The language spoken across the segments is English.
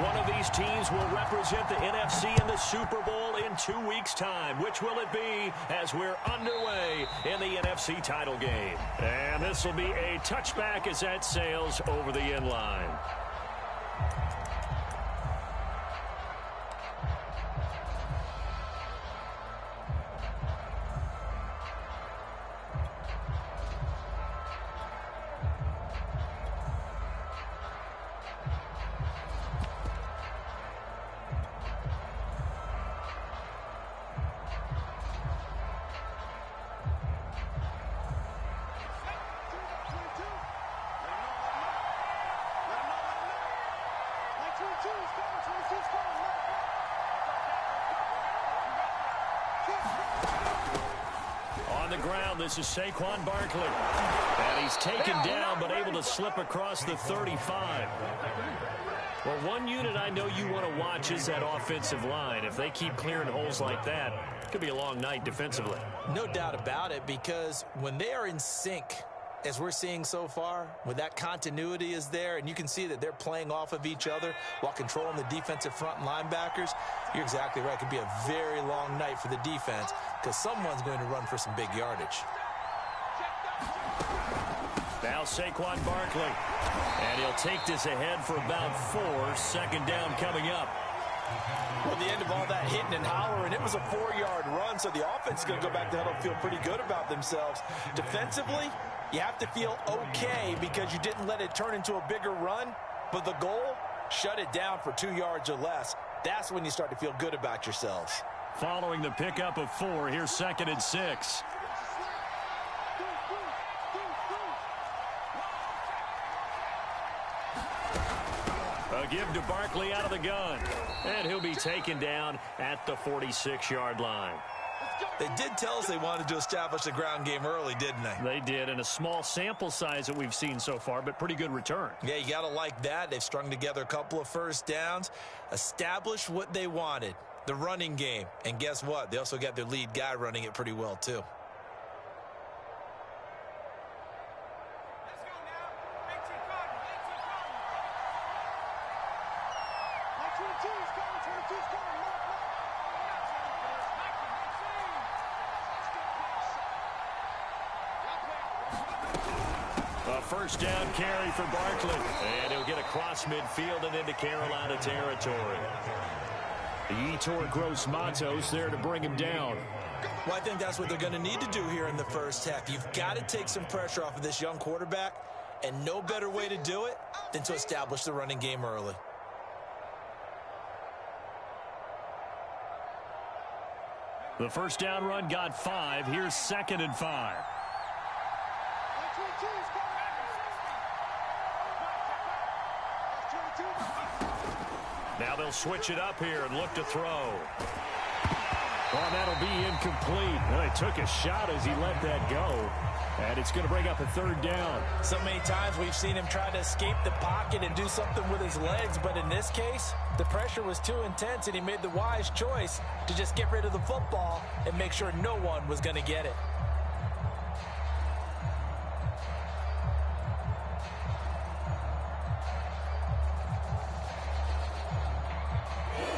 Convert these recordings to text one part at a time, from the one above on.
One of these teams will represent the NFC in the Super Bowl in 2 weeks' time. Which will it be as we're underway in the NFC title game? And this will be a touchback as that sails over the end line. On the ground, this is Saquon Barkley. And he's taken down, but able to slip across the 35. Well, one unit I know you want to watch is that offensive line. If they keep clearing holes like that, it could be a long night defensively. No doubt about it, because when they are in sync, as we're seeing so far, when that continuity is there, and you can see that they're playing off of each other while controlling the defensive front linebackers, you're exactly right. It could be a very long night for the defense because someone's going to run for some big yardage. Now Saquon Barkley, and he'll take this ahead for about 4. Second down coming up. Well, the end of all that hitting and hollering, it was a 4-yard run, so the offense is going to go back to huddle and feel pretty good about themselves. Defensively, you have to feel okay because you didn't let it turn into a bigger run, but the goal, shut it down for 2 yards or less. That's when you start to feel good about yourselves. Following the pickup of 4, here's 2nd and 6. A give to Barkley out of the gun. And he'll be taken down at the 46-yard line. They did tell us they wanted to establish the ground game early, didn't they? They did, and a small sample size that we've seen so far, but pretty good return. Yeah, you got to like that. They've strung together a couple of first downs, established what they wanted, the running game. And guess what? They also got their lead guy running it pretty well, too. First down carry for Barkley. And he'll get across midfield and into Carolina territory. The Yetur Gross Matos there to bring him down. Well, I think that's what they're going to need to do here in the first half. You've got to take some pressure off of this young quarterback, and no better way to do it than to establish the running game early. The first down run got 5. Here's 2nd and 5. Now they'll switch it up here and look to throw. Oh, that'll be incomplete. Well, he took a shot as he let that go. And it's going to bring up a 3rd down. So many times we've seen him try to escape the pocket and do something with his legs. But in this case, the pressure was too intense, and he made the wise choice to just get rid of the football and make sure no one was going to get it.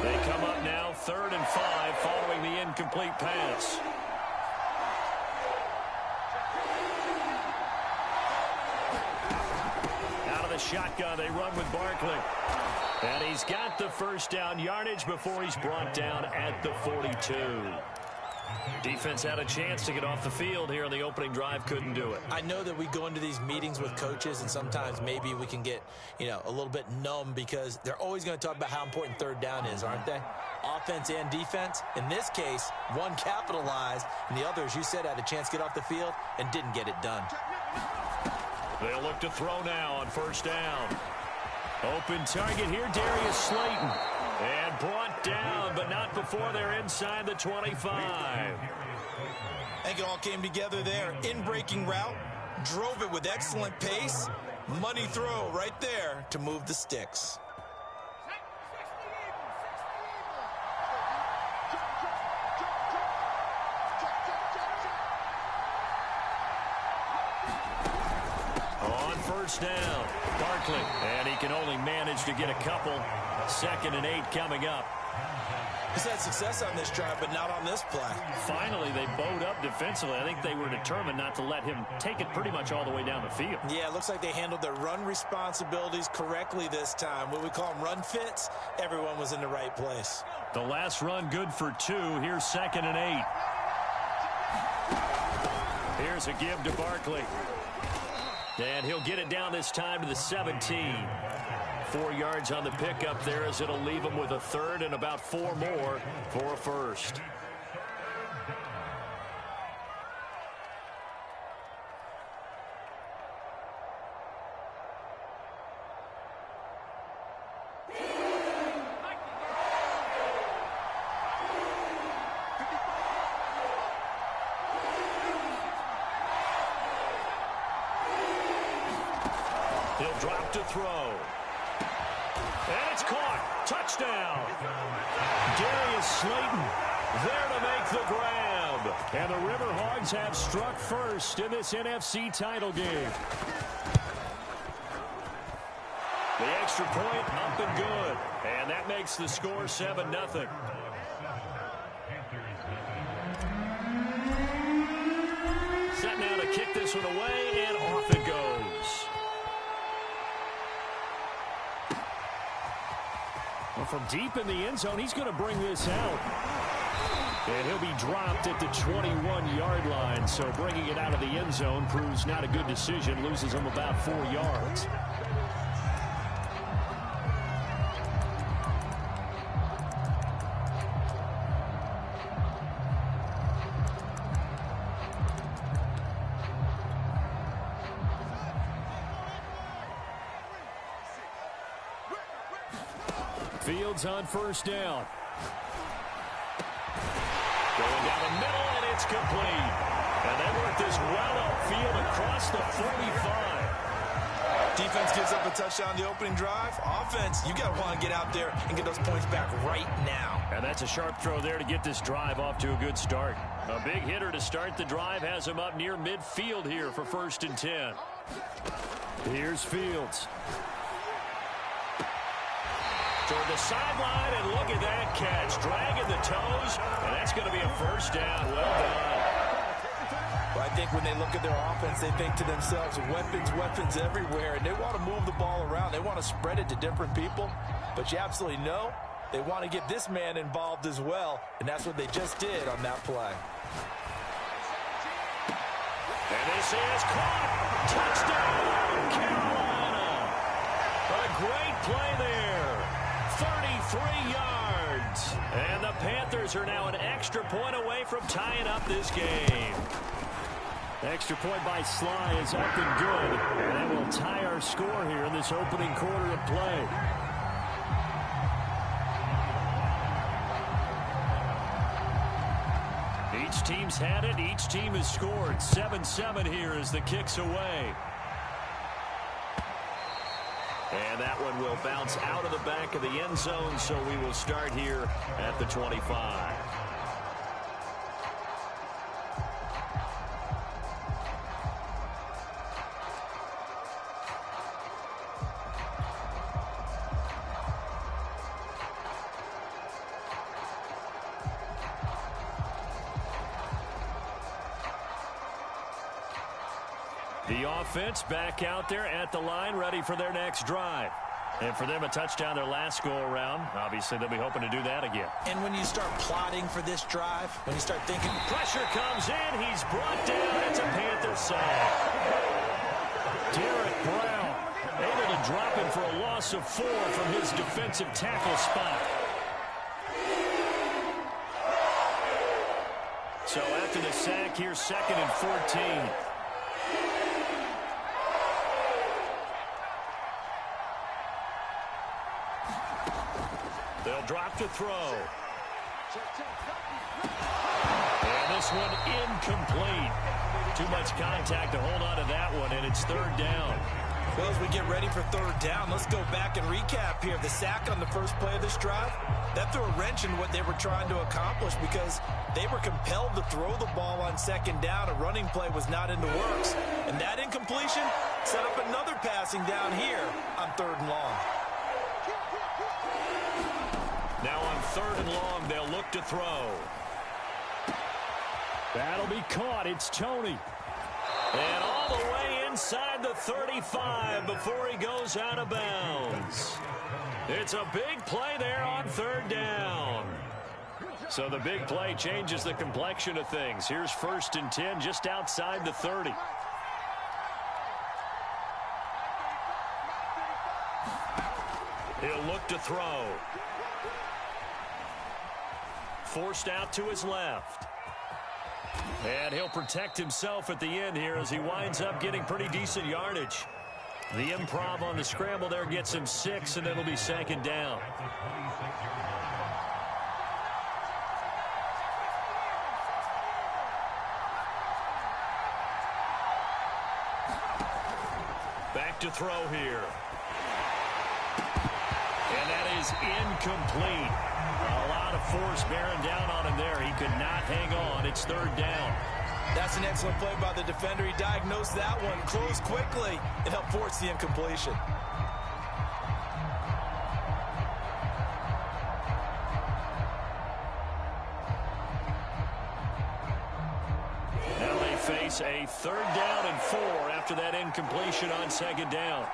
They come up now 3rd and 5 following the incomplete pass. Out of the shotgun, they run with Barkley. And he's got the first down yardage before he's brought down at the 42. Defense had a chance to get off the field here on the opening drive, couldn't do it. I know that we go into these meetings with coaches, and sometimes maybe we can get, a little bit numb because they're always going to talk about how important 3rd down is, aren't they? Offense and defense. In this case, one capitalized, and the other, as you said, had a chance to get off the field and didn't get it done. They'll look to throw now on first down. Open target here, Darius Slayton. And brought down, but not before they're inside the 25. I think it all came together there. In-breaking route, drove it with excellent pace. Money throw right there to move the sticks. first down. Barkley, and he can only manage to get a couple. 2nd and 8 coming up. He's had success on this drive, but not on this play. Finally, they bowed up defensively. I think they were determined not to let him take it pretty much all the way down the field. Yeah, it looks like they handled their run responsibilities correctly this time. What we call them run fits, everyone was in the right place. The last run good for 2. Here's 2nd and 8. Here's a give to Barkley. And he'll get it down this time to the 17. 4 yards on the pickup there as it'll leave him with a 3rd and about 4 more for a 1st. He'll drop to throw. And it's caught. Touchdown. Darius Slayton there to make the grab. And the River Hogs have struck first in this NFC title game. The extra point up and good. And that makes the score 7-0. Set now to kick this one away, and off it goes. Well, from deep in the end zone, he's going to bring this out. And he'll be dropped at the 21-yard line. So bringing it out of the end zone proves not a good decision. Loses him about 4 yards. Fields on first down. Going down the middle, and it's complete. And they work this well upfield across the 45. Defense gives up a touchdown the opening drive. Offense, you got to want to get out there and get those points back right now. And that's a sharp throw there to get this drive off to a good start. A big hitter to start the drive has him up near midfield here for 1st and 10. Here's Fields. Toward the sideline, and look at that catch. Dragging the toes, and that's going to be a first down. Well done. Well, I think when they look at their offense, they think to themselves, weapons everywhere, and they want to move the ball around. They want to spread it to different people, but you absolutely know they want to get this man involved as well, and that's what they just did on that play. And this is caught. Touchdown, Carolina. A great play there. 33 yards. And the Panthers are now an extra point away from tying up this game. Extra point by Sly is up and good. And that will tie our score here in this opening quarter of play. Each team's had it. Each team has scored. 7-7 here as the kick's away. And that one will bounce out of the back of the end zone, so we will start here at the 25. The offense back out there at the line, ready for their next drive. And for them, a touchdown their last go-around. Obviously, they'll be hoping to do that again. And when you start plotting for this drive, when you start thinking... Pressure comes in. He's brought down. It's a Panther sack. Derek Brown able to drop him for a loss of 4 from his defensive tackle spot. So after the sack, here's 2nd and 14. They'll drop to throw. And this one incomplete. Too much contact to hold on to that one, and it's 3rd down. Well, as we get ready for 3rd down, let's go back and recap here. The sack on the first play of this drive, that threw a wrench in what they were trying to accomplish because they were compelled to throw the ball on 2nd down. A running play was not in the works. And that incompletion set up another passing down here on 3rd and long. Now on 3rd and long, they'll look to throw. That'll be caught. It's Tony. And all the way inside the 35 before he goes out of bounds. It's a big play there on 3rd down. So the big play changes the complexion of things. Here's 1st and 10 just outside the 30. He'll look to throw. Forced out to his left. And he'll protect himself at the end here as he winds up getting pretty decent yardage. The improv on the scramble there gets him 6, and it'll be 2nd down. Back to throw here. And that is incomplete. A lot of force bearing down on him there. He could not hang on. It's 3rd down. That's an excellent play by the defender. He diagnosed that one, closed quickly, and helped force the incompletion. Now they face a 3rd down and 4 after that incompletion on 2nd down.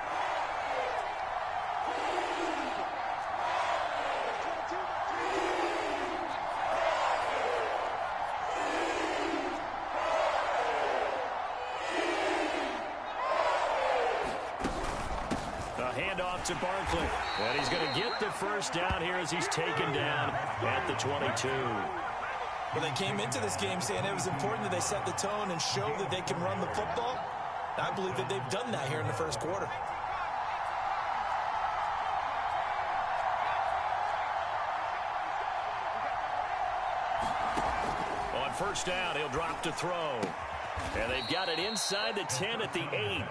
Handoff to Barkley. And he's going to get the 1st down here as he's taken down at the 22. Well, they came into this game saying it was important that they set the tone and show that they can run the football. I believe that they've done that here in the 1st quarter. On 1st down, he'll drop to throw. And they've got it inside the 10 at the 8.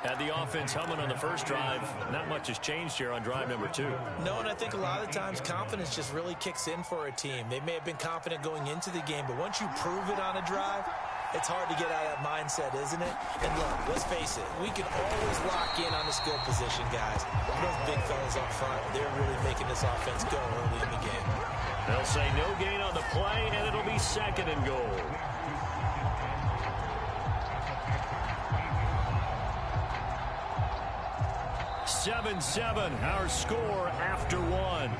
Had the offense humming on the 1st drive. Not much has changed here on drive number 2. No, and I think a lot of times confidence just really kicks in for a team. They may have been confident going into the game, but once you prove it on a drive, it's hard to get out of that mindset, isn't it? And look, let's face it, we can always lock in on the skill position, guys. Those big fellas up front, they're really making this offense go early in the game. They'll say no gain on the play, and it'll be 2nd and goal. Seven, our score after 1.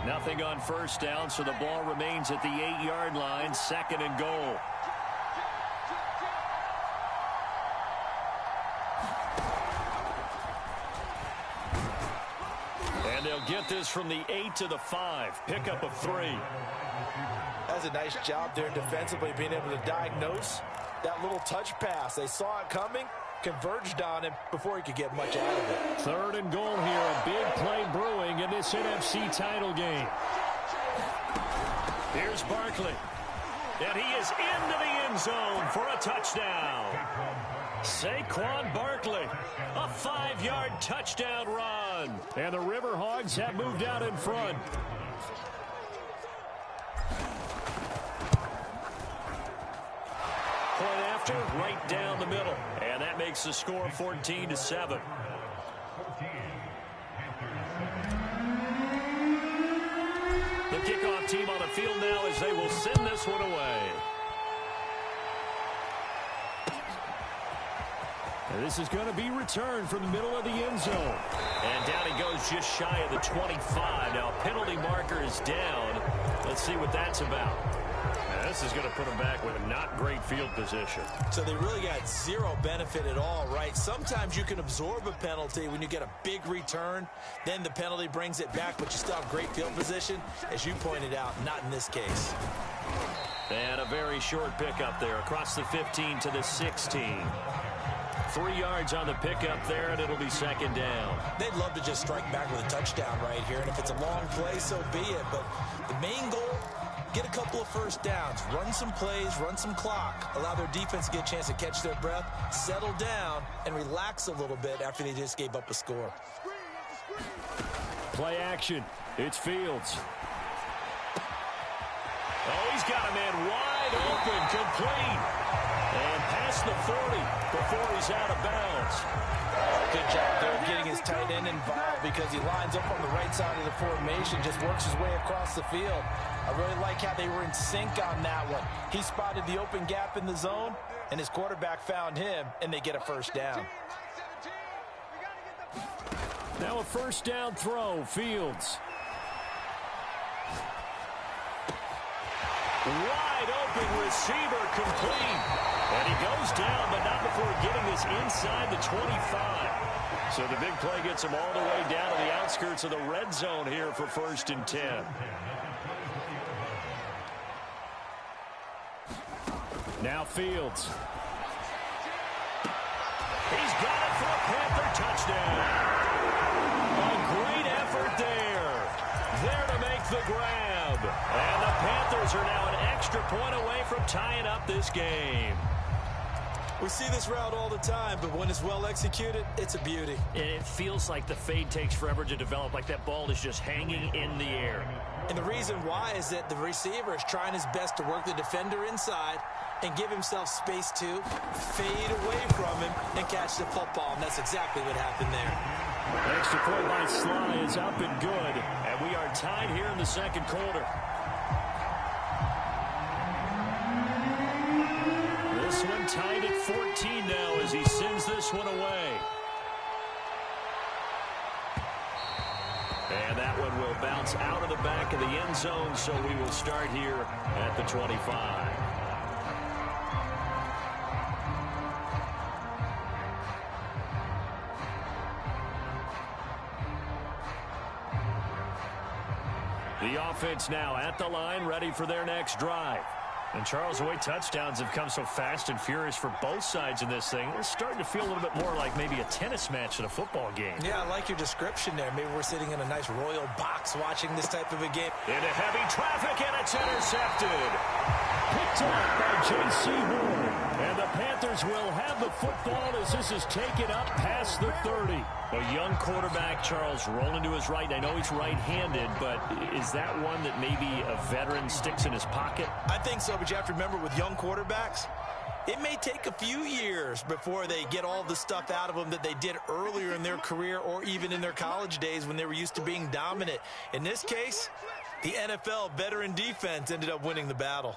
Nothing on 1st down, so the ball remains at the 8-yard line, 2nd and goal. And they'll get this from the 8 to the 5. Pickup of 3. That's a nice job there defensively, being able to diagnose that little touch pass. They saw it coming, converged on him before he could get much out of it. 3rd and goal here. A big play brewing in this NFC title game. Here's Barkley. And he is into the end zone for a touchdown. Saquon Barkley, a 5-yard touchdown run. And the River Hogs have moved out in front. Point after, right down the middle. And that makes the score 14-7. The kickoff team on the field now as they will send this one away. And this is going to be returned from the middle of the end zone. And down he goes just shy of the 25. Now penalty marker is down. Let's see what that's about. Now, this is going to put them back with a not great field position. So they really got zero benefit at all, right? Sometimes you can absorb a penalty when you get a big return. Then the penalty brings it back, but you still have great field position. As you pointed out, not in this case. And a very short pickup there across the 15 to the 16. 3 yards on the pickup there, and it'll be 2nd down. They'd love to just strike back with a touchdown right here, and if it's a long play, so be it. But the main goal, get a couple of 1st downs, run some plays, run some clock, allow their defense to get a chance to catch their breath, settle down, and relax a little bit after they just gave up a score. Play action. It's Fields. Oh, he's got a man wide Wide open, complete. And past the 40 before he's out of bounds. Good job there getting his tight end involved because he lines up on the right side of the formation, just works his way across the field. I really like how they were in sync on that one. He spotted the open gap in the zone, and his quarterback found him, and they get a first down. Now a first down throw, Fields. Wide open receiver, complete. And he goes down, but not before getting this inside the 25. So the big play gets him all the way down to the outskirts of the red zone here for 1st and 10. Now Fields. He's got it for a Panther touchdown. A great effort there. There to make the grab. And the Panthers are now an extra point away from tying up this game. We see this route all the time, but when it's well executed, it's a beauty. And it feels like the fade takes forever to develop, like that ball is just hanging in the air. And the reason why is that the receiver is trying his best to work the defender inside and give himself space to fade away from him and catch the football. And that's exactly what happened there. Extra point by Sly is up and good. And we are tied here in the second quarter. This one tied at 14 now as he sends this one away. And that one will bounce out of the back of the end zone, so we will start here at the 25. The offense now at the line, ready for their next drive. And Charles, the way touchdowns have come so fast and furious for both sides in this thing, it's starting to feel a little bit more like maybe a tennis match than a football game. Yeah, I like your description there. Maybe we're sitting in a nice royal box watching this type of a game. Into heavy traffic, and it's intercepted. Picked up by J.C. Horn. And the Panthers will have the football as this is taken up past the 30. A young quarterback, Charles, rolling to his right. I know he's right-handed, but is that one that maybe a veteran sticks in his pocket? I think so, but you have to remember with young quarterbacks, it may take a few years before they get all the stuff out of them that they did earlier in their career or even in their college days when they were used to being dominant. In this case, the NFL veteran defense ended up winning the battle.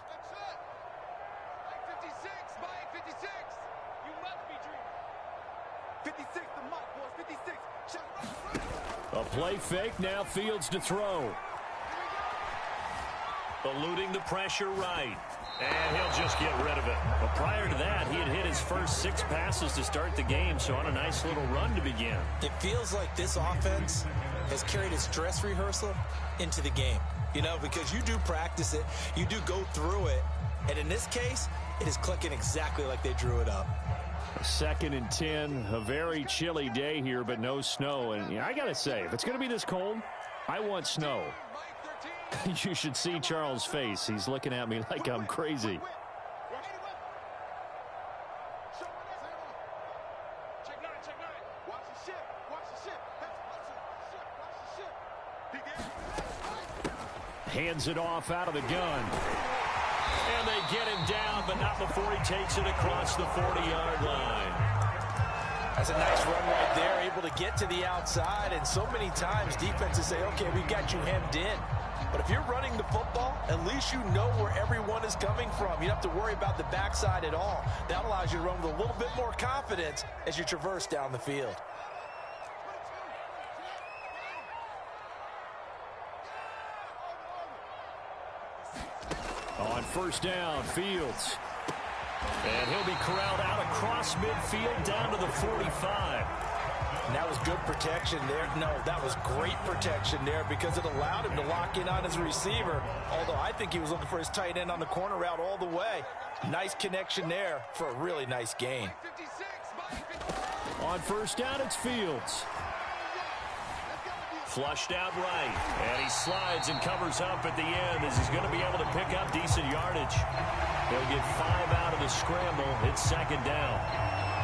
A play fake, now Fields to throw. Eluding the pressure right. And he'll just get rid of it. But prior to that, he had hit his first 6 passes to start the game, so on a nice little run to begin. It feels like this offense has carried its dress rehearsal into the game. You know, because you do practice it, you do go through it, and in this case, it is clicking exactly like they drew it up. 2nd and 10, a very chilly day here, but no snow. And I got to say, if it's going to be this cold, I want snow. You should see Charles' face. He's looking at me like I'm crazy. Hands it off out of the gun. And they get him down, but not before he takes it across the 40-yard line. That's a nice run right there, able to get to the outside. And so many times defenses say, okay, we got you hemmed in. But if you're running the football, at least you know where everyone is coming from. You don't have to worry about the backside at all. That allows you to run with a little bit more confidence as you traverse down the field. On first down, Fields. And he'll be corralled out across midfield down to the 45. And that was good protection there. No, that was great protection there because it allowed him to lock in on his receiver. Although I think he was looking for his tight end on the corner route all the way. Nice connection there for a really nice gain. On first down, it's Fields. Flushed out right, and he slides and covers up at the end as he's going to be able to pick up decent yardage. He'll get 5 out of the scramble. It's 2nd down.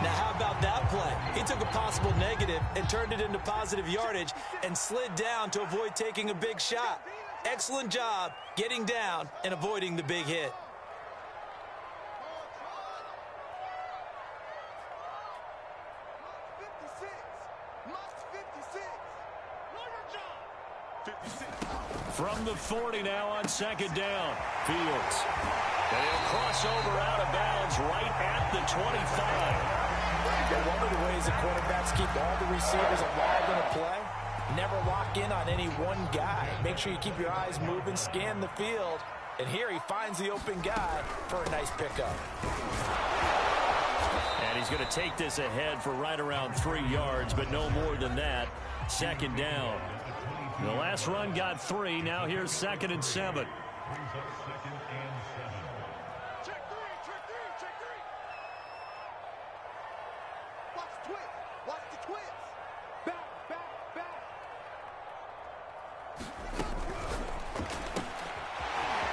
Now, how about that play? He took a possible negative and turned it into positive yardage and slid down to avoid taking a big shot. Excellent job getting down and avoiding the big hit. From the 40 now on second down. Fields. And he'll cross over out of bounds right at the 25. But one of the ways the quarterbacks keep all the receivers involved in a play, never lock in on any one guy. Make sure you keep your eyes moving, scan the field. And here he finds the open guy for a nice pickup. And he's going to take this ahead for right around 3 yards, but no more than that. Second down. The last run got 3. Now here's 2nd and 7.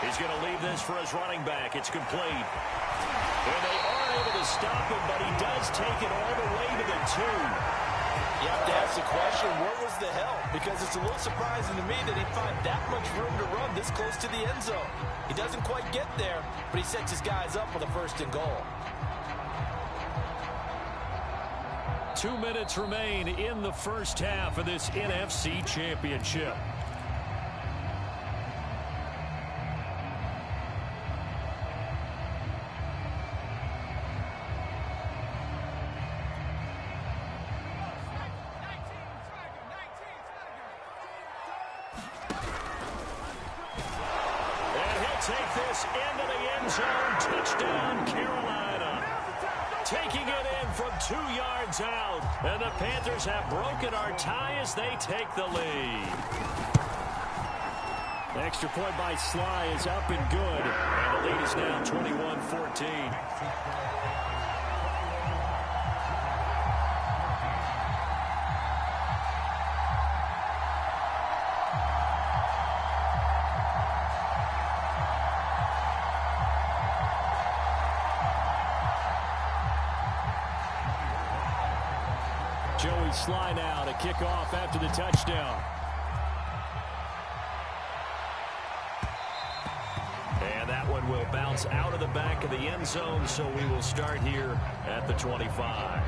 He's going to leave this for his running back. It's complete. And they aren't able to stop him, but he does take it all the way to the 2. You have to ask the question, where was the help? Because it's a little surprising to me that he'd find that much room to run this close to the end zone. He doesn't quite get there, but he sets his guys up for the 1st and goal. 2 minutes remain in the first half of this NFC Championship. Take this into the end zone. Touchdown, Carolina. Taking it in from 2 yards out. And the Panthers have broken our tie as they take the lead. The extra point by Sly is up and good. And the lead is now 21-14. Joey Sly now to kick off after the touchdown. And that one will bounce out of the back of the end zone, so we will start here at the 25.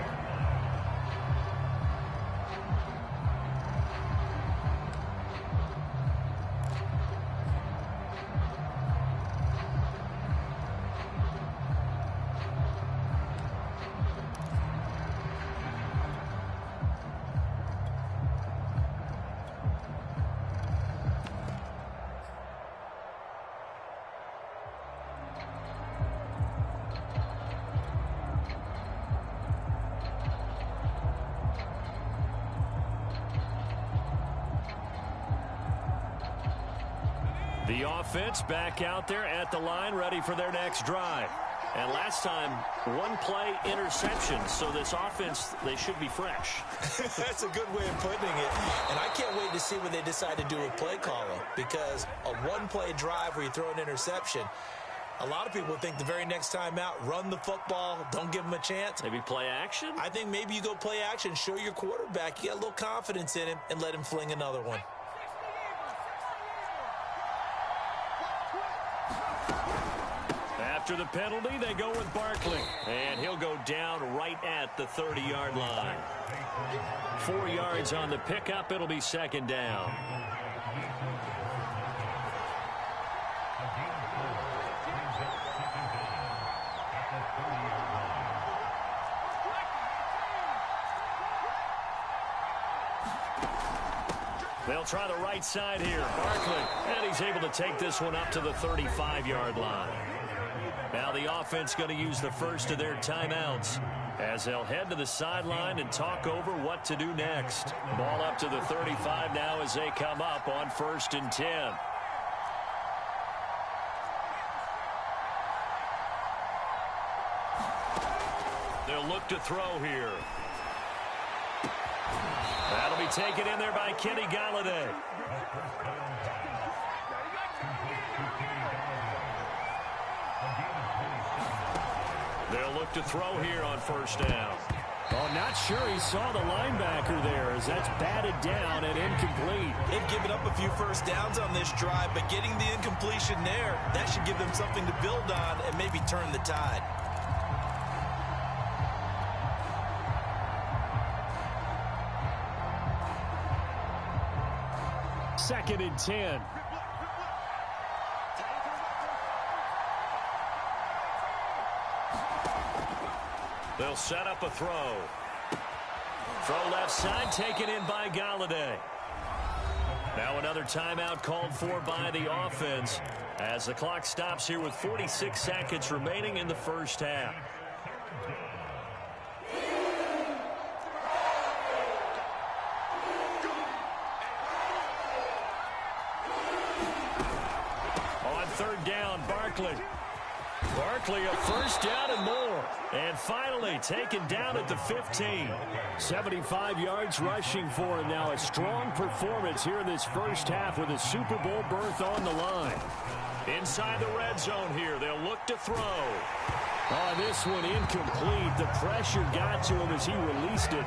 The offense back out there at the line, ready for their next drive. And last time, 1-play interception. So this offense, they should be fresh. That's a good way of putting it. And I can't wait to see what they decide to do with play calling. Because a 1-play drive where you throw an interception, a lot of people think the very next time out, run the football, don't give them a chance. Maybe play action? I think maybe you go play action, show your quarterback you got a little confidence in him, and let him fling another one. After the penalty, they go with Barkley. And he'll go down right at the 30-yard line. 4 yards on the pickup. It'll be 2nd down. They'll try the right side here. Barkley. And he's able to take this one up to the 35-yard line. Now the offense going to use the first of their timeouts as they'll head to the sideline and talk over what to do next. Ball up to the 35 now as they come up on 1st and 10. They'll look to throw here. That'll be taken in there by Kenny Golladay. They'll look to throw here on 1st down. Oh, not sure he saw the linebacker there as that's batted down and incomplete. They've given up a few 1st downs on this drive, but getting the incompletion there, that should give them something to build on and maybe turn the tide. 2nd and 10. They'll set up a throw. Throw left side, taken in by Galladay. Now another timeout called for by the offense as the clock stops here with 46 seconds remaining in the first half. On 3rd down, Barkley. Barkley a first down and more. And finally taken down at the 15. 75 yards rushing for him now. A strong performance here in this first half with a Super Bowl berth on the line. Inside the red zone here. They'll look to throw. Oh, this one incomplete. The pressure got to him as he released it.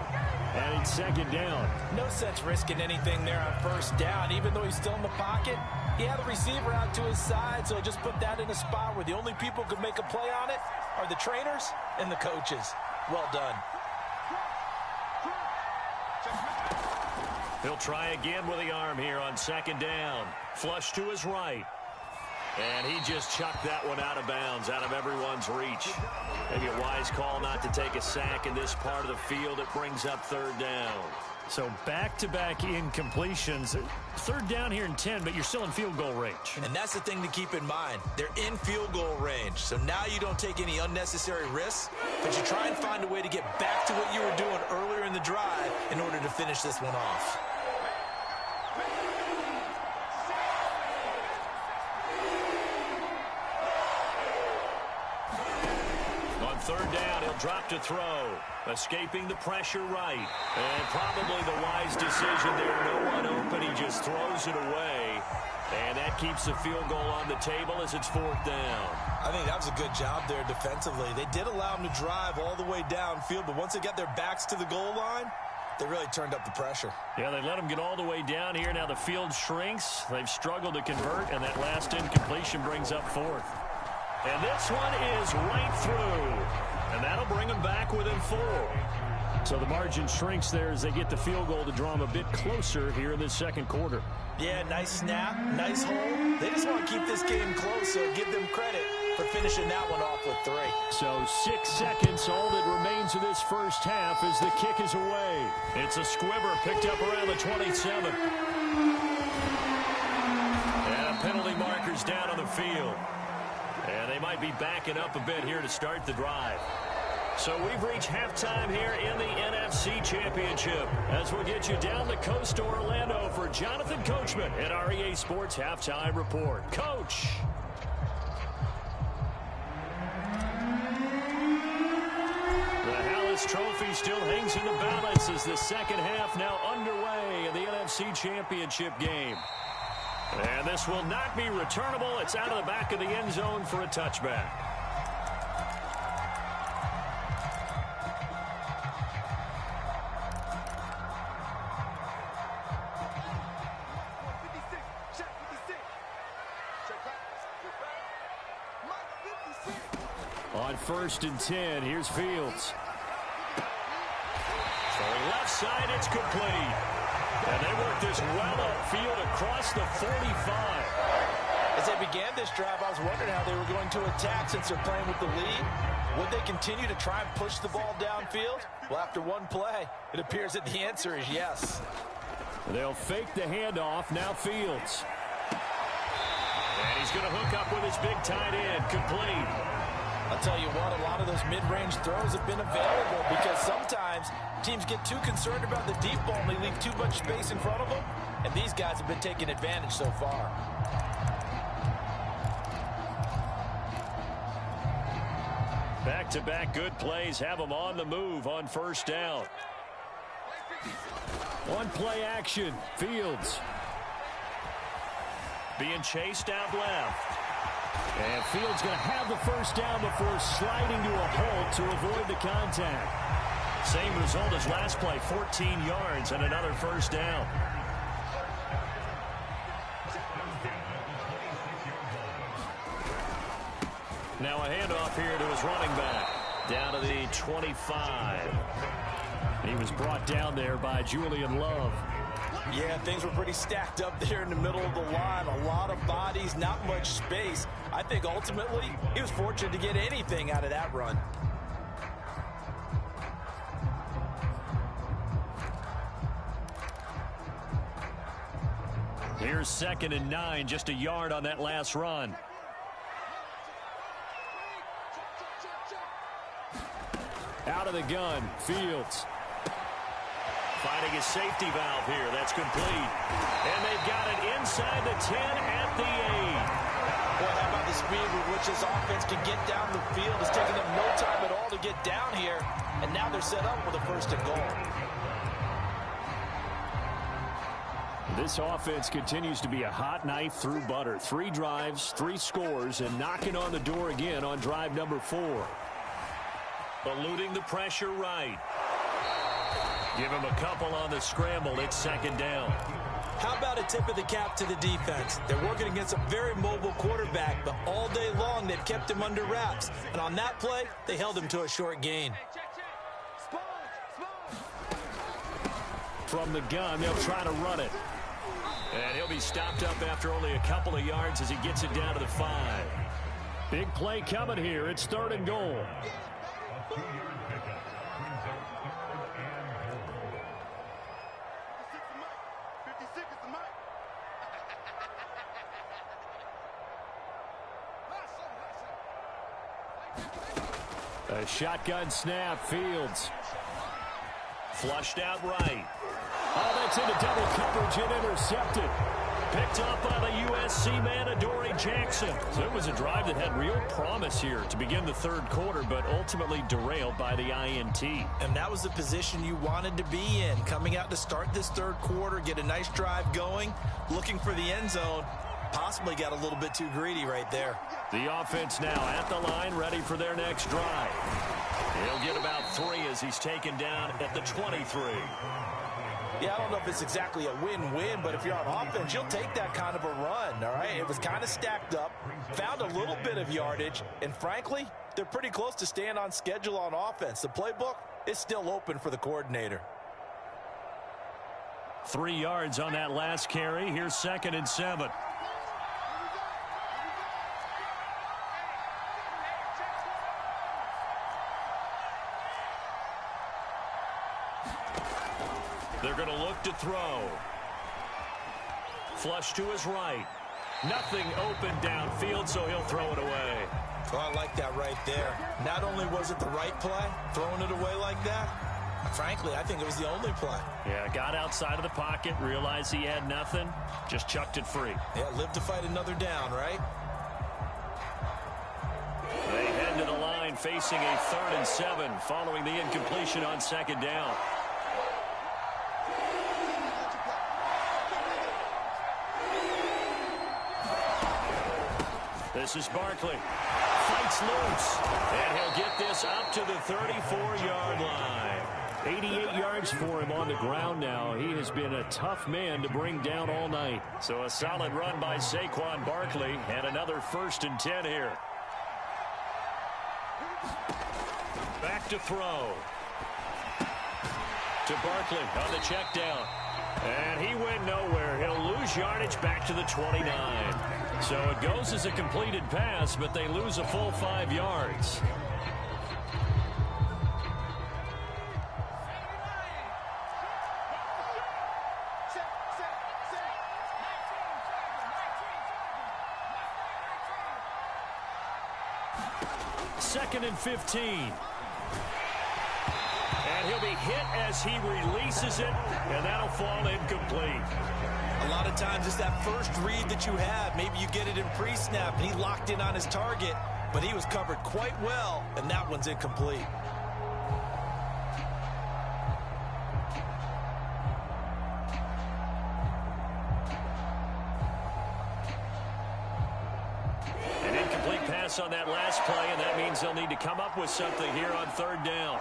And it's 2nd down. No sense risking anything there on 1st down. Even though he's still in the pocket, he had the receiver out to his side, so just put that in a spot where the only people who could make a play on it are the trainers and the coaches. Well done. He'll try again with the arm here on 2nd down. Flush to his right. And he just chucked that one out of bounds, out of everyone's reach. Maybe a wise call not to take a sack in this part of the field. It brings up 3rd down. So back-to-back incompletions. 3rd down here in 10, but you're still in field goal range. And that's the thing to keep in mind. They're in field goal range. So now you don't take any unnecessary risks, but you try and find a way to get back to what you were doing earlier in the drive in order to finish this one off. On 3rd down, he'll drop to throw. Escaping the pressure right. And probably the wise decision there. No one open. He just throws it away. And that keeps the field goal on the table as it's 4th down. I think that was a good job there defensively. They did allow him to drive all the way downfield, but once they got their backs to the goal line, they really turned up the pressure. Yeah, they let him get all the way down here. Now the field shrinks. They've struggled to convert, and that last incompletion brings up 4th. And this one is right through. And that'll bring them back within 4. So the margin shrinks there as they get the field goal to draw them a bit closer here in this 2nd quarter. Yeah, nice snap, nice hole. They just want to keep this game close, so give them credit for finishing that one off with 3. So 6 seconds, all that remains of this first half as the kick is away. It's a squibber picked up around the 27. And a penalty marker's down on the field. And they might be backing up a bit here to start the drive. So we've reached halftime here in the NFC Championship as we'll get you down the coast to Orlando for Jonathan Coachman at our EA Sports Halftime Report. Coach. The Hallis Trophy still hangs in the balance as the 2nd half now underway in the NFC Championship game. And this will not be returnable. It's out of the back of the end zone for a touchback. On 1st and 10, here's Fields. Throwing left side, it's complete. And they work this well upfield across the 45. As they began this drive, I was wondering how they were going to attack since they're playing with the lead. Would they continue to try and push the ball downfield? Well, after one play, it appears that the answer is yes. They'll fake the handoff. Now Fields. And he's going to hook up with his big tight end. Complete. I'll tell you what, a lot of those mid-range throws have been available because sometimes teams get too concerned about the deep ball and they leave too much space in front of them, and these guys have been taking advantage so far. Back-to-back good plays have them on the move on 1st down. On play action, Fields. Being chased out left. And Fields going to have the 1st down before sliding to a halt to avoid the contact. Same result as last play, 14 yards and another 1st down. Now a handoff here to his running back. Down to the 25. He was brought down there by Julian Love. Yeah, things were pretty stacked up there in the middle of the line. A lot of bodies, not much space. I think ultimately he was fortunate to get anything out of that run. Here's 2nd and 9, just a yard on that last run. Out of the gun, Fields. Finding a safety valve here. That's complete. And they've got it inside the 10 at the 8. Boy, how about the speed with which this offense can get down the field? It's taken them no time at all to get down here. And now they're set up with a 1st and goal. This offense continues to be a hot knife through butter. 3 drives, 3 scores, and knocking on the door again on drive number 4. Eluding the pressure right. Give him a couple on the scramble. It's 2nd down. How about a tip of the cap to the defense? They're working against a very mobile quarterback, but all day long they've kept him under wraps. And on that play, they held him to a short gain. From the gun, they'll try to run it. And he'll be stopped up after only a couple of yards as he gets it down to the 5. Big play coming here. It's 3rd and goal. A shotgun snap, Fields. Flushed out right. Oh, that's into double coverage and intercepted. Picked up by the USC man, Adoree Jackson. So it was a drive that had real promise here to begin the 3rd quarter, but ultimately derailed by the INT. And that was the position you wanted to be in. Coming out to start this 3rd quarter, get a nice drive going, looking for the end zone. Possibly got a little bit too greedy right there. The offense now at the line, ready for their next drive. He'll get about 3 as he's taken down at the 23. Yeah, I don't know if it's exactly a win-win, but if you're on offense, you'll take that kind of a run, all right? It was kind of stacked up, found a little bit of yardage, and frankly, they're pretty close to staying on schedule on offense. The playbook is still open for the coordinator. 3 yards on that last carry. Here's 2nd and 7. They're going to look to throw. Flush to his right. Nothing open downfield, so he'll throw it away. Oh, I like that right there. Not only was it the right play, throwing it away like that, frankly, I think it was the only play. Yeah, got outside of the pocket, realized he had nothing, just chucked it free. Yeah, live to fight another down, right? They head to the line facing a 3rd and 7 following the incompletion on 2nd down. This is Barkley. Fights loose. And he'll get this up to the 34-yard line. 88 yards for him on the ground now. He has been a tough man to bring down all night. So a solid run by Saquon Barkley and another 1st and 10 here. Back to throw. To Barkley on the check down. And he went nowhere. He'll lose yardage back to the 29. So it goes as a completed pass, but they lose a full 5 yards. Second and 15. And he'll be hit as he releases it, and that'll fall incomplete. A lot of times it's that first read that you have. Maybe you get it in pre-snap, and he locked in on his target, but he was covered quite well, and that one's incomplete. An incomplete pass on that last play, and that means they'll need to come up with something here on 3rd down.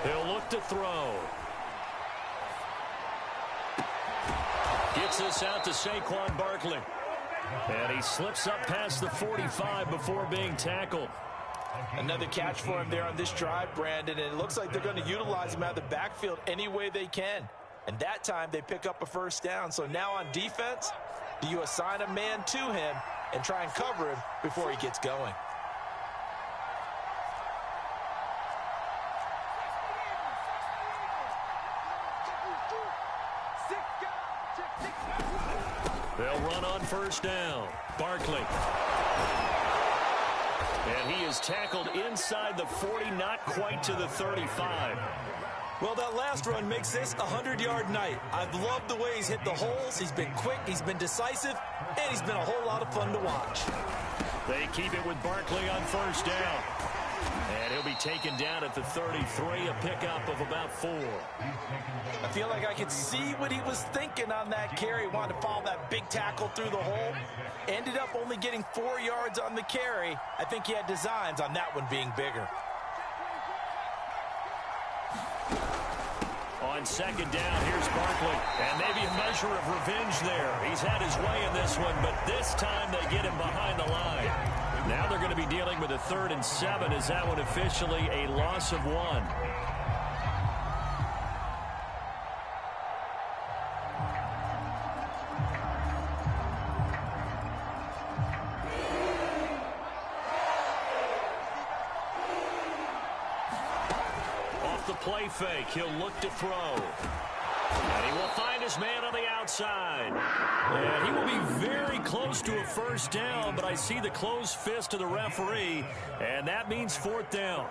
He'll look to throw. Gets this out to Saquon Barkley. And he slips up past the 45 before being tackled. Another catch for him there on this drive, Brandon, and it looks like they're going to utilize him out of the backfield any way they can. And that time they pick up a first down. So now on defense, do you assign a man to him and try and cover him before he gets going? They'll run on first down. Barkley. And he is tackled inside the 40, not quite to the 35. Well, that last run makes this a 100-yard night. I've loved the way he's hit the holes. He's been quick, he's been decisive, and he's been a whole lot of fun to watch. They keep it with Barkley on first down. And he'll be taken down at the 33, a pickup of about 4. I feel like I could see what he was thinking on that carry. Wanted to follow that big tackle through the hole. Ended up only getting 4 yards on the carry. I think he had designs on that one being bigger. On second down, here's Barkley. And maybe a measure of revenge there. He's had his way in this one, but this time they get him behind the line. Now they're going to be dealing with a 3rd and 7. Is that one officially a loss of 1? Off the play fake, he'll look to throw. And he will find his man on the outside. And he will be very close to a first down, but I see the closed fist of the referee, and that means 4th down.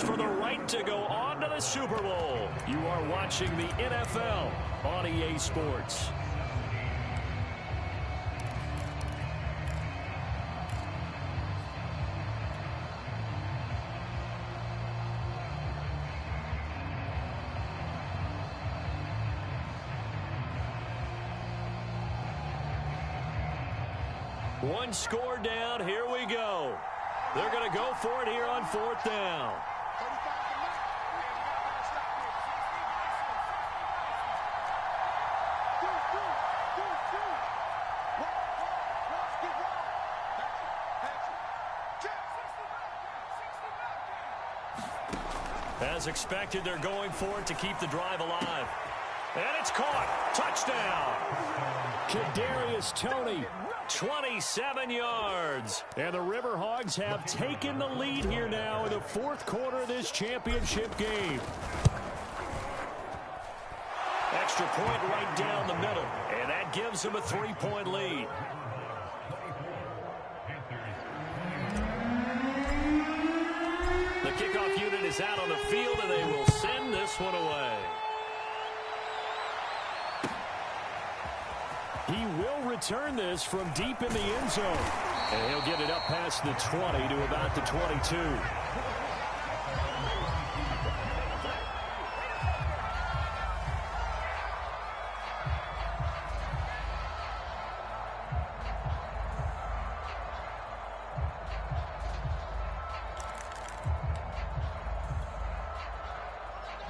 For the right to go on to the Super Bowl. You are watching the NFL on EA Sports. One score down. Here we go. They're going to go for it here on 4th down. As expected, they're going for it to keep the drive alive. And it's caught. Touchdown. Kadarius Toney, 27 yards. And the River Hogs have taken the lead here now in the 4th quarter of this championship game. Extra point right down the middle. And that gives them a 3-point lead. The kickoff unit is out on the field, and they will send this one away. He will return this from deep in the end zone. And he'll get it up past the 20 to about the 22.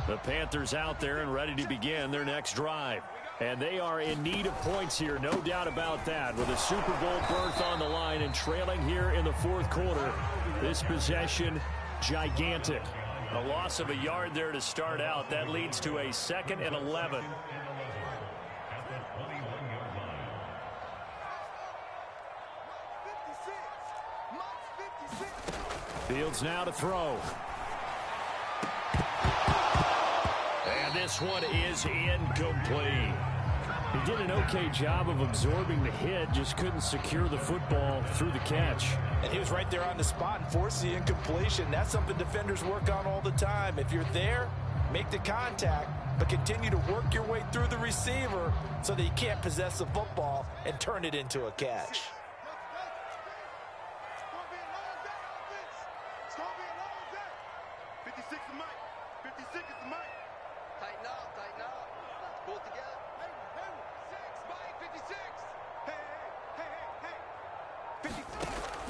The Panthers out there and ready to begin their next drive. And they are in need of points here, no doubt about that. With a Super Bowl berth on the line and trailing here in the 4th quarter, this possession, gigantic. A loss of a yard there to start out. That leads to a 2nd and 11. Fields now to throw. And this one is incomplete. He did an okay job of absorbing the hit, just couldn't secure the football through the catch. And he was right there on the spot and forced the incompletion. That's something defenders work on all the time. If you're there, make the contact, but continue to work your way through the receiver so that you can't possess the football and turn it into a catch. Tighten up, tighten up. Let's pull it together. Hey, 6, Mike.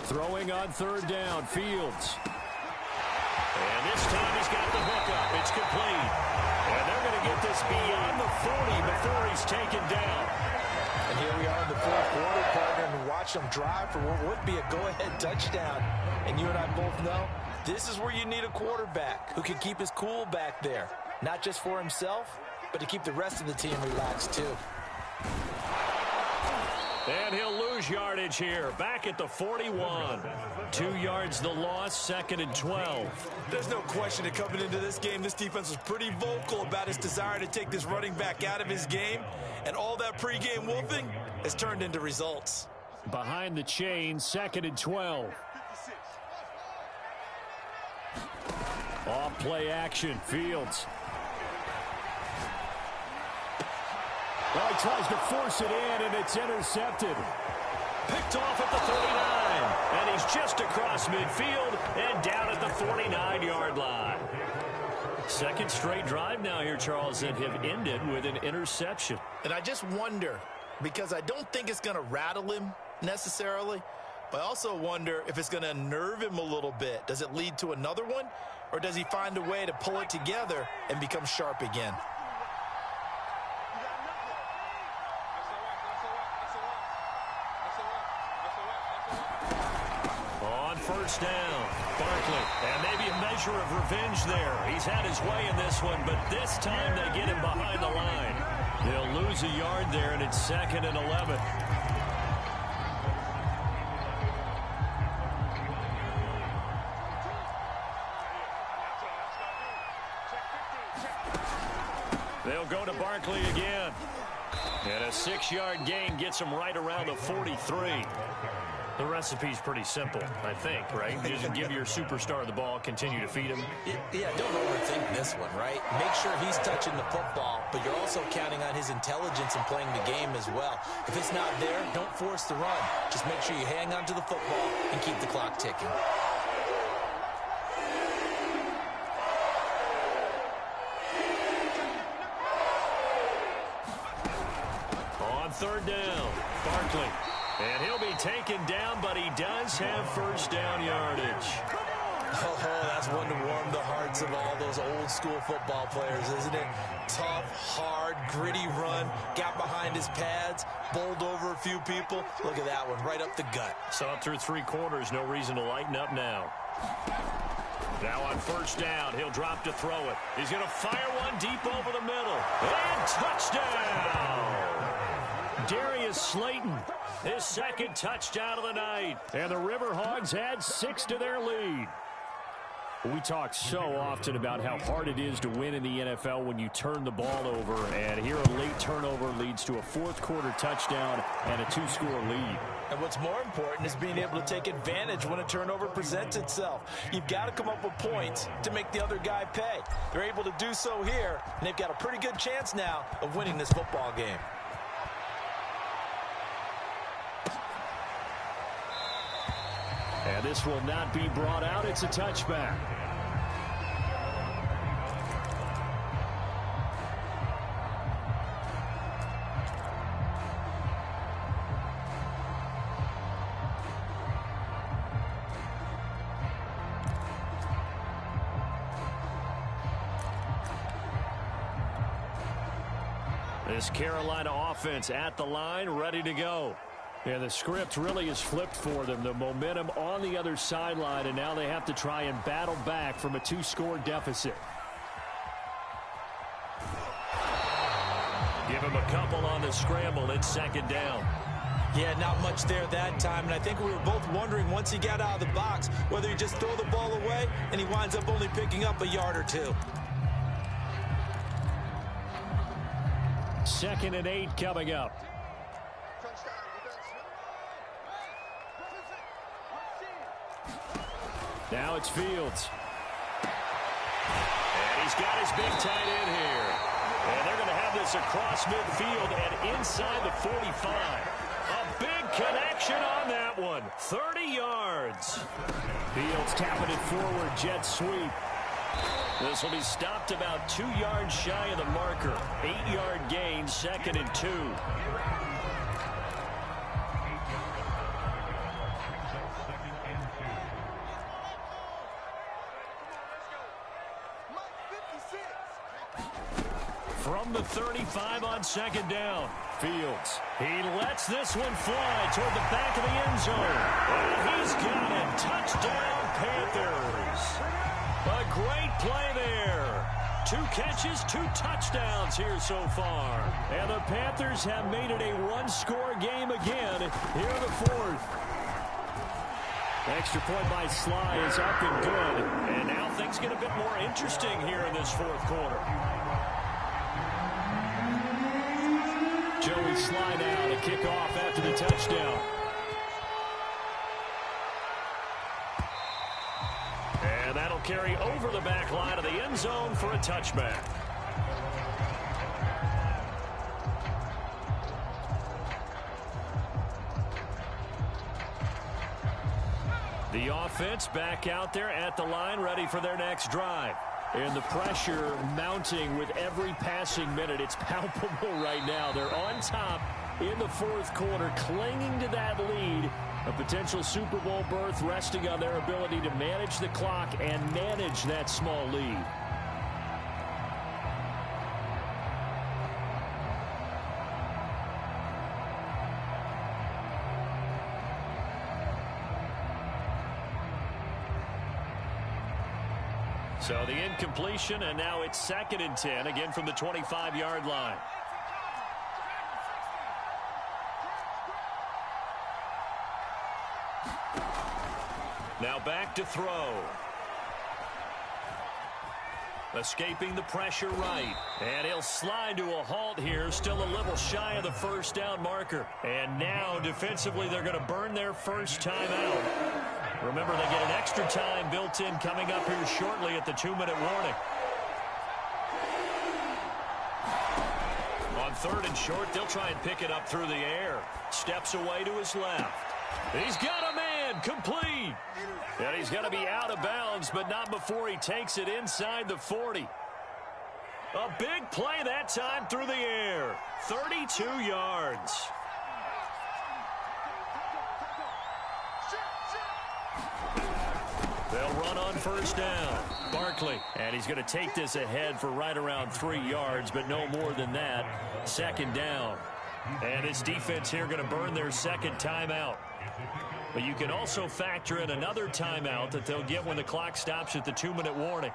Throwing on third down, Fields. And this time he's got the hook up. It's complete. And they're going to get this beyond the 40 before he's taken down. And here we are in the fourth quarter, partner, and watch them drive for what would be a go-ahead touchdown. And you and I both know this is where you need a quarterback who can keep his cool back there. Not just for himself, but to keep the rest of the team relaxed too. And he'll lose yardage here. Back at the 41. 2 yards the loss, 2nd and 12. There's no question that coming into this game, this defense was pretty vocal about its desire to take this running back out of his game. And all that pregame wolfing has turned into results. Behind the chain, 2nd and 12. Off play action, Fields. Well, he tries to force it in, and it's intercepted. Picked off at the 39. And he's just across midfield and down at the 49-yard line. Second straight drive now here, Charles, that have ended with an interception. And I just wonder, because I don't think it's going to rattle him necessarily, but I also wonder if it's going to unnerve him a little bit. Does it lead to another one, or does he find a way to pull it together and become sharp again? First down, Barkley, and maybe a measure of revenge there. He's had his way in this one, but this time they get him behind the line. They'll lose a yard there, and it's 2nd and 11. They'll go to Barkley again. And a 6-yard gain gets him right around the 43. The recipe's pretty simple, I think, right? You just give your superstar the ball, continue to feed him. Yeah, don't overthink this one, right? Make sure he's touching the football, but you're also counting on his intelligence and playing the game as well. If it's not there, don't force the run. Just make sure you hang on to the football and keep the clock ticking. On third down, Barkley. And he'll be taken down, but he does have first down yardage. Oh, that's one to warm the hearts of all those old school football players, isn't it? Tough, hard, gritty run, got behind his pads, bowled over a few people. Look at that one, right up the gut. Saw it through 3 quarters, no reason to lighten up now. Now on first down, he'll drop to throw it. He's going to fire one deep over the middle. And touchdown! Darius Slayton, his 2nd touchdown of the night. And the River Hogs add 6 to their lead. We talk so often about how hard it is to win in the NFL when you turn the ball over. And here a late turnover leads to a 4th quarter touchdown and a 2-score lead. And what's more important is being able to take advantage when a turnover presents itself. You've got to come up with points to make the other guy pay. They're able to do so here, and they've got a pretty good chance now of winning this football game. And this will not be brought out. It's a touchback. This Carolina offense at the line, ready to go. And the script really is flipped for them. The momentum on the other sideline, and now they have to try and battle back from a 2-score deficit. Give him a couple on the scramble. It's 2nd down. Yeah, not much there that time, and I think we were both wondering once he got out of the box whether he just throw the ball away and he winds up only picking up a yard or 2. 2nd and 8 coming up. Now it's Fields. And he's got his big tight end here. And they're going to have this across midfield and inside the 45. A big connection on that one. 30 yards. Fields tapping it forward, jet sweep. This will be stopped about 2 yards shy of the marker. 8-yard gain, 2nd and 2. from the 35 on second down. Fields. He lets this one fly toward the back of the end zone. And he's got it. Touchdown, Panthers. A great play there. 2 catches, 2 touchdowns here so far. And the Panthers have made it a one-score game again here in the fourth. Extra point by Sly is up and good. And now things get a bit more interesting here in this fourth quarter. Joey Sly now to kick off after the touchdown. And that'll carry over the back line of the end zone for a touchback. The offense back out there at the line, ready for their next drive. And the pressure mounting with every passing minute. It's palpable right now. They're on top in the fourth quarter, clinging to that lead. A potential Super Bowl berth resting on their ability to manage the clock and manage that small lead. So the incompletion, and now it's 2nd and 10, again from the 25-yard line. Now back to throw. Escaping the pressure right. And he'll slide to a halt here, still a little shy of the first down marker. And now defensively they're going to burn their first time out. Remember, they get an extra time built in coming up here shortly at the 2-minute warning. On 3rd and short, they'll try and pick it up through the air. Steps away to his left. He's got a man, complete. And he's going to be out of bounds, but not before he takes it inside the 40. A big play that time through the air. 32 yards. They'll run on first down. Barkley, and he's going to take this ahead for right around 3 yards, but no more than that. 2nd down. And this defense here going to burn their second timeout. But you can also factor in another timeout that they'll get when the clock stops at the 2-minute warning.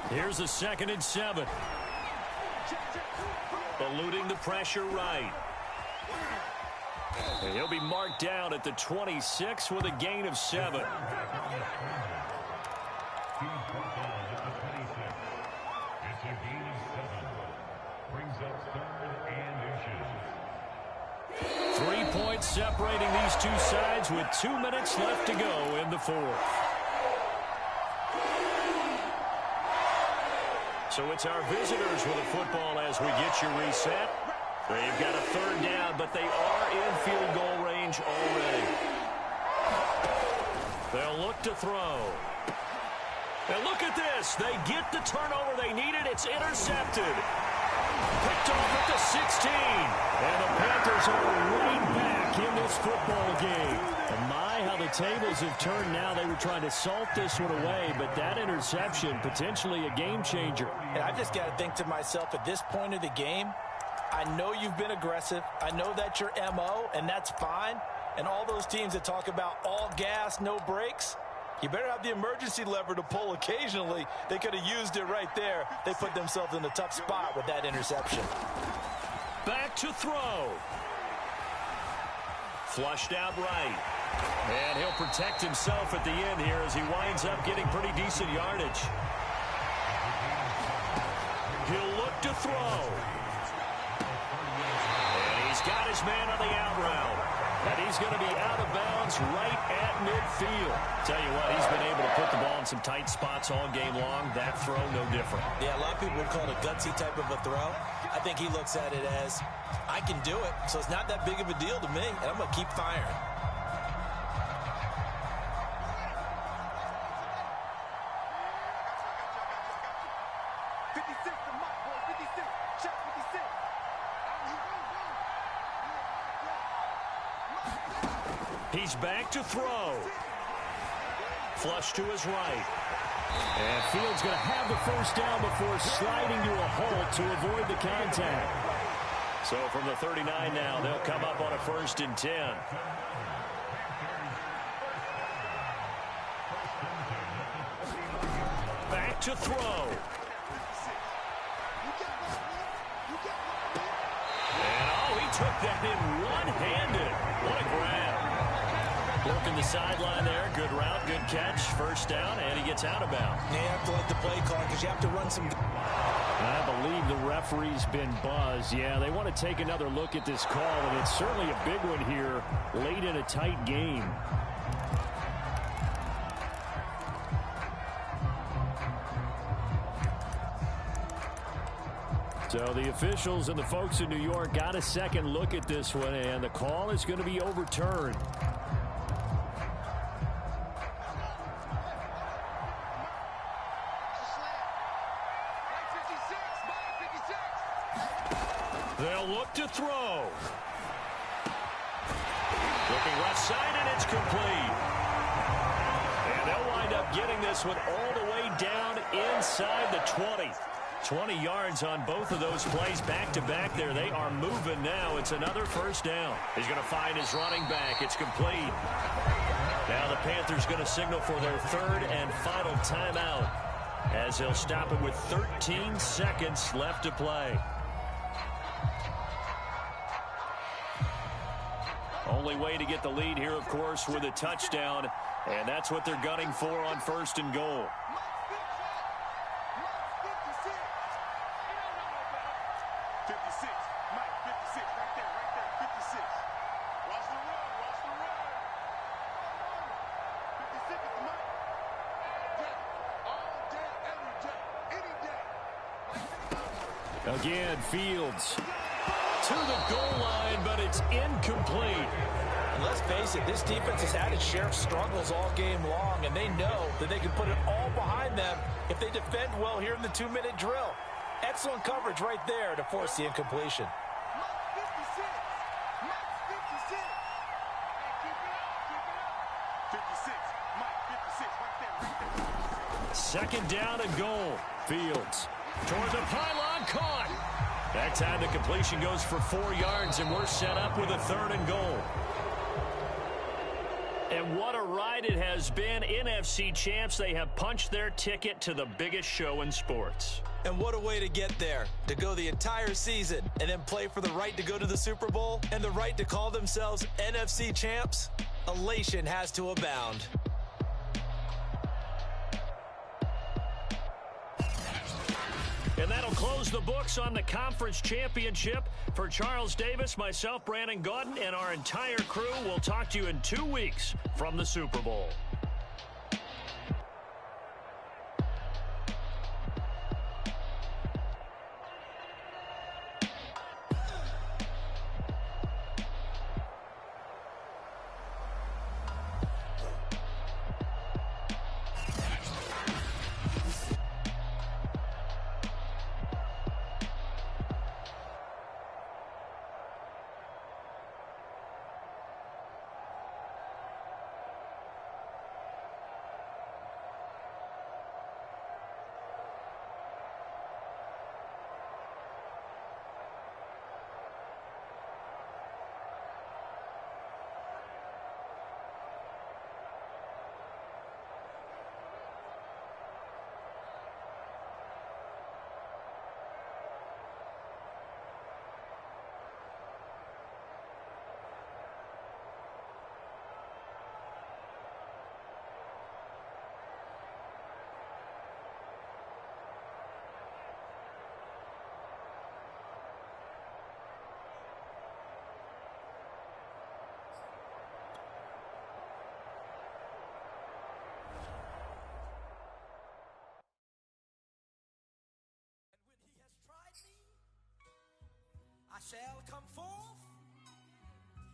Here's a 2nd and 7. Eluding the pressure right. And he'll be marked down at the 26 with a gain of 7. Three points separating these two sides with 2 minutes left to go in the fourth. So it's our visitors with the football as we get you reset. They've got a 3rd down, but they are in field goal range already. They'll look to throw. And look at this. They get the turnover they needed. It's intercepted. Picked off at the 16. And the Panthers are right back in this football game. And my, how the tables have turned now. They were trying to salt this one away, but that interception, potentially a game changer. And I've just got to think to myself, at this point of the game, I know you've been aggressive. I know that's your MO, and that's fine. And all those teams that talk about all gas, no brakes, you better have the emergency lever to pull occasionally. They could have used it right there. They put themselves in a tough spot with that interception. Back to throw. Flushed out right. And he'll protect himself at the end here as he winds up getting pretty decent yardage. He'll look to throw. And he's got his man on the out route. And he's going to be out of bounds right at midfield. Tell you what, he's been able to put the ball in some tight spots all game long. That throw, no different. Yeah, a lot of people would call it a gutsy type of a throw. I think he looks at it as, I can do it, so it's not that big of a deal to me, and I'm going to keep firing. He's back to throw. Flush to his right. And Fields going to have the first down before sliding to a halt to avoid the contact. So from the 39 now, they'll come up on a 1st and 10. Back to throw. And he took that in one-handed. What a grab. Working the sideline there. Good route, good catch. First down, and he gets out of bounds. You have to let the play call because you have to run some. I believe the referee's been buzzed. Yeah, they want to take another look at this call, and it's certainly a big one here late in a tight game. So the officials and the folks in New York got a second look at this one, and the call is going to be overturned. They'll look to throw. Looking left side, and it's complete. And they'll wind up getting this one all the way down inside the 20. 20 yards on both of those plays back-to-back there. They are moving now. It's another first down. He's going to find his running back. It's complete. Now the Panthers going to signal for their 3rd and final timeout as they'll stop it with 13 seconds left to play. Only way to get the lead here, of course, with a touchdown, and that's what they're gunning for on 1st and goal. Again, Fields to the goal line, but it's incomplete. And let's face it, this defense has had its share of struggles all game long, and they know that they can put it all behind them if they defend well here in the 2-minute drill. Excellent coverage right there to force the incompletion. Second down and goal. Fields toward the pylon, caught. That time the completion goes for 4 yards, and we're set up with a 3rd and goal. And what a ride it has been. NFC champs, they have punched their ticket to the biggest show in sports. And what a way to get there, to go the entire season and then play for the right to go to the Super Bowl and the right to call themselves NFC champs. Elation has to abound. And that'll close the books on the conference championship. For Charles Davis, myself, Brandon Gaudin, and our entire crew, we'll talk to you in 2 weeks from the Super Bowl. I shall come forth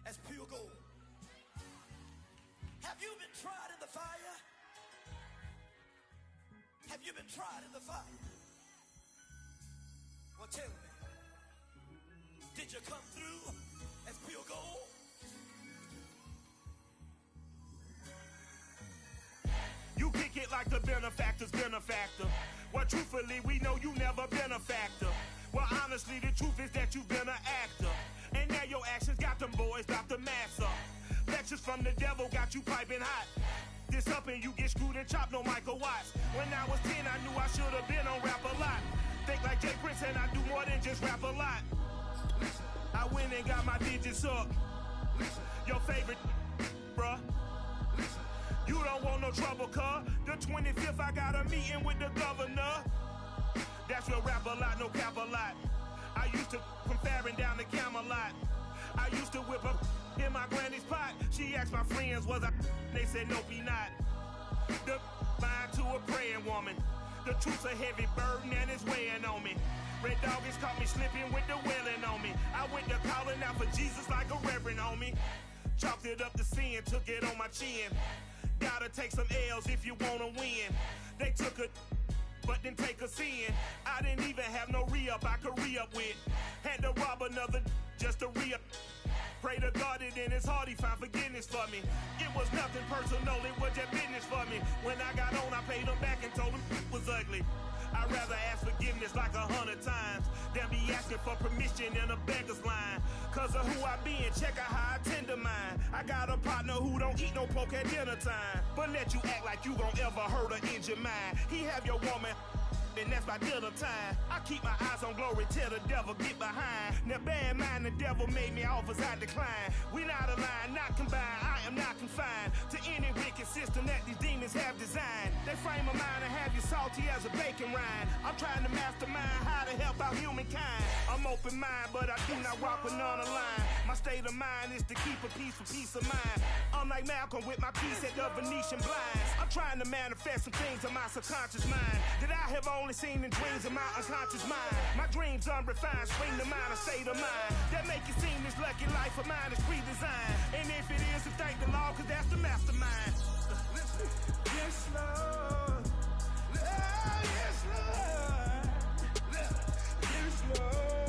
as pure gold. Have you been tried in the fire? Have you been tried in the fire? Well, tell me, did you come through as pure gold? like the benefactor's benefactor. Well, truthfully, we know you never been a factor. Well, honestly, the truth is that you've been an actor. And now your actions got them boys about to mass up. Lectures from the devil got you piping hot. This up and you get screwed and chopped, no Michael Watts. When I was 10, I knew I should have been on rap a lot. Think like Jay Prince and I do more than just rap a lot. I went and got my digits up. Your favorite, bruh. You don't want no trouble, cuz. The 25th, I got a meeting with the governor. That's real rap a lot, no cap a lot. I used to from Farron down to Camelot. I used to whip up in my granny's pot. She asked my friends, was I? They said, nope, he not. The line to a praying woman. The truth's a heavy burden and it's weighing on me. Red Doggies caught me slipping with the wailing on me. I went to calling out for Jesus like a reverend on me. Chalked it up to sin, took it on my chin. Gotta take some L's if you wanna win. They took a but didn't take a sin. I didn't even have no re-up I could re-up with. Had to rob another just to re-up. Pray to God that in his heart he found forgiveness for me. It was nothing personal, it was just business for me. When I got on, I paid him back and told him it was ugly. I'd rather ask forgiveness like 100 times than be asking for permission in a beggar's line. Cause of who I be and check out how I tend to mine. I got a partner who don't eat no pork at dinner time, but let you act like you gon' ever hurt or injure mine. He have your woman, and that's by dinner time. I keep my eyes on glory till the devil get behind. Now bear in mind the devil made me offers I decline. We not aligned, not combined, I am not confined to any wicked system that these demons have designed. They frame a mind and have you salty as a bacon rind. I'm trying to mastermind how to help out humankind. I'm open mind, but I do not walk with none aligned. My state of mind is to keep a peace for peace of mind. I'm like Malcolm with my piece at the Venetian blinds. I'm trying to manifest some things in my subconscious mind that I have only seen in dreams in my unconscious mind. My dreams unrefined, swing the mind, a state of mind that make it seem this lucky life of mine is pre-designed. And if it is, then thank the Lord, cause that's the mastermind. Yes, Lord. Yes, Lord. Yes, Lord.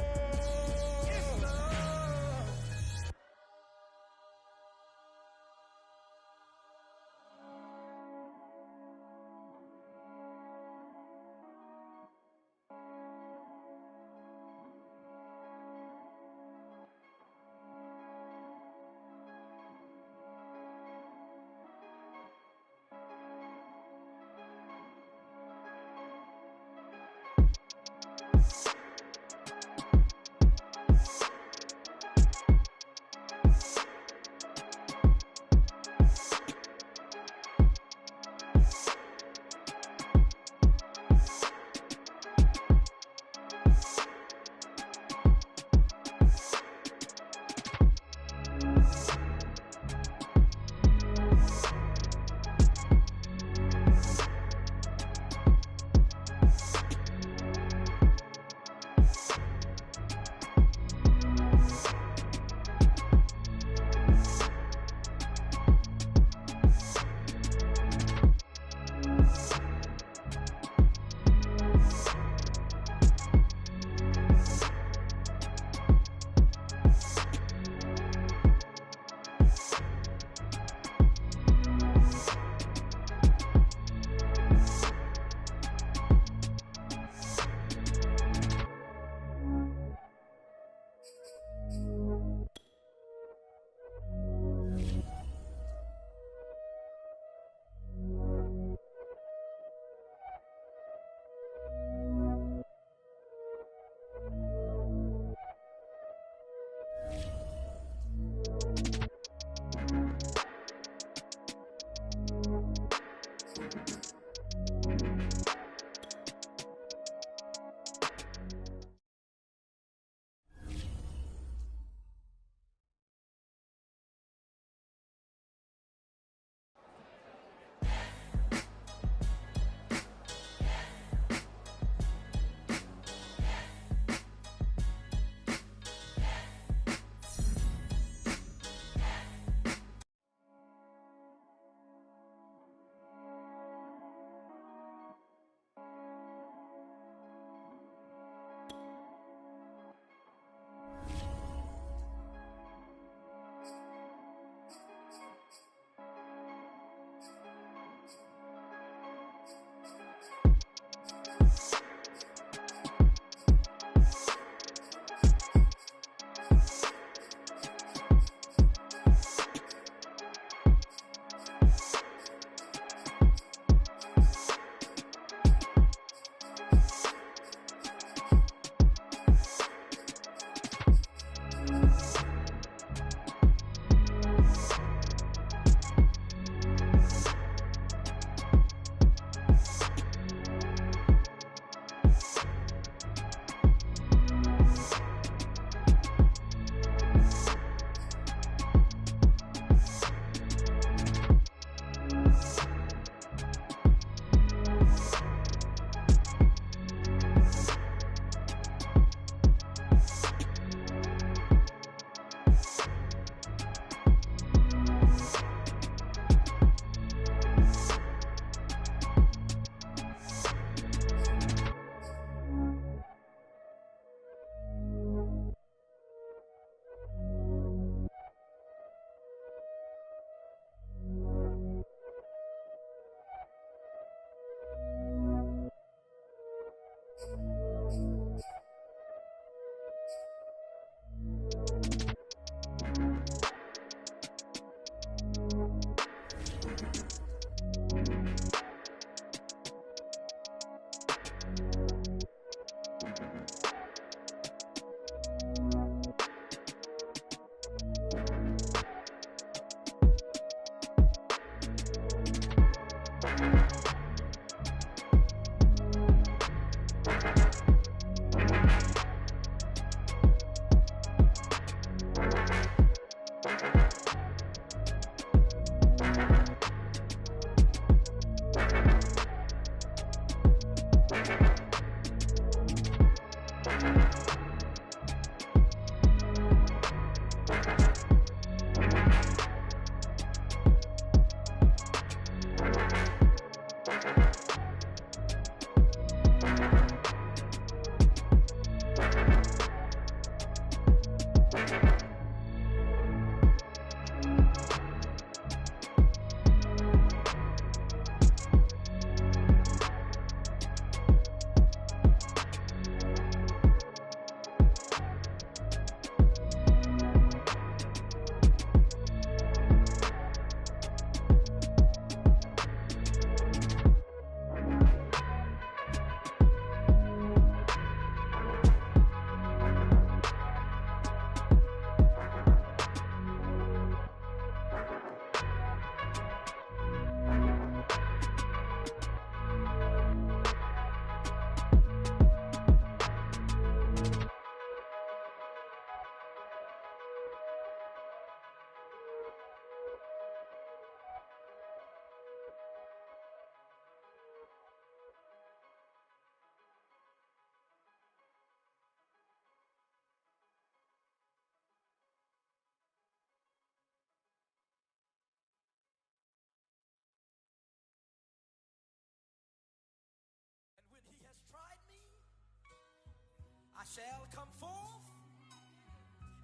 shall come forth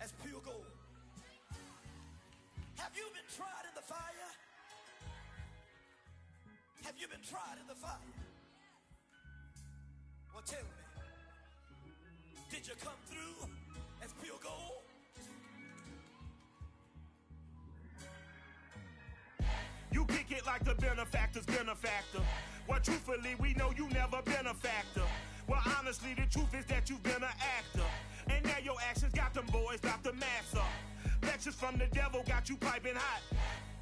as pure gold. Have you been tried in the fire? Have you been tried in the fire? Well, tell me, did you come through as pure gold? You kick it like the benefactor's benefactor. Well, truthfully, we know you never been a factor. Well, honestly, the truth is that you've been an actor. And now your actions got them boys about to mass up. Lectures from the devil got you piping hot.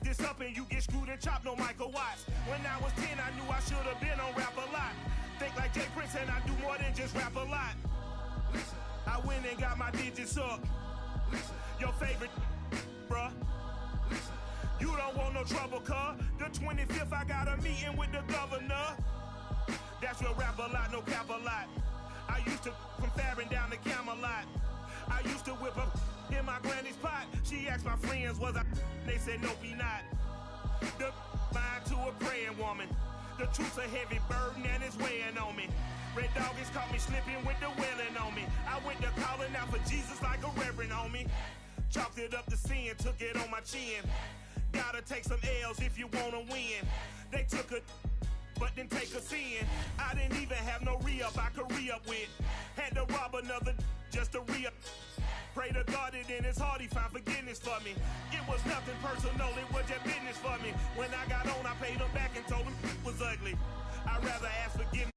This up and you get screwed and chopped, no Michael Watts. When I was 10, I knew I should have been on rap a lot. Think like Jay Prince and I do more than just rap a lot. I went and got my digits up. Your favorite, bruh. You don't want no trouble, cuz. The 25th, I got a meeting with the governor. That's real rap a lot, no cap a lot. I used to from Farron down to Camelot. I used to whip up in my granny's pot. She asked my friends, was I? They said, nope, he not. The mind to a praying woman. The truth's a heavy burden and it's weighing on me. Red Doggies caught me slipping with the wailing on me. I went to calling out for Jesus like a reverend on me. Chalked it up to sin, took it on my chin. Gotta take some L's if you wanna win. They took a but didn't take a sin. I didn't even have no re-up I could re-up with. Had to rob another just to re-up. Pray to God that in his heart he found forgiveness for me. It was nothing personal, it was just business for me. When I got on, I paid him back and told him it was ugly. I'd rather ask forgiveness.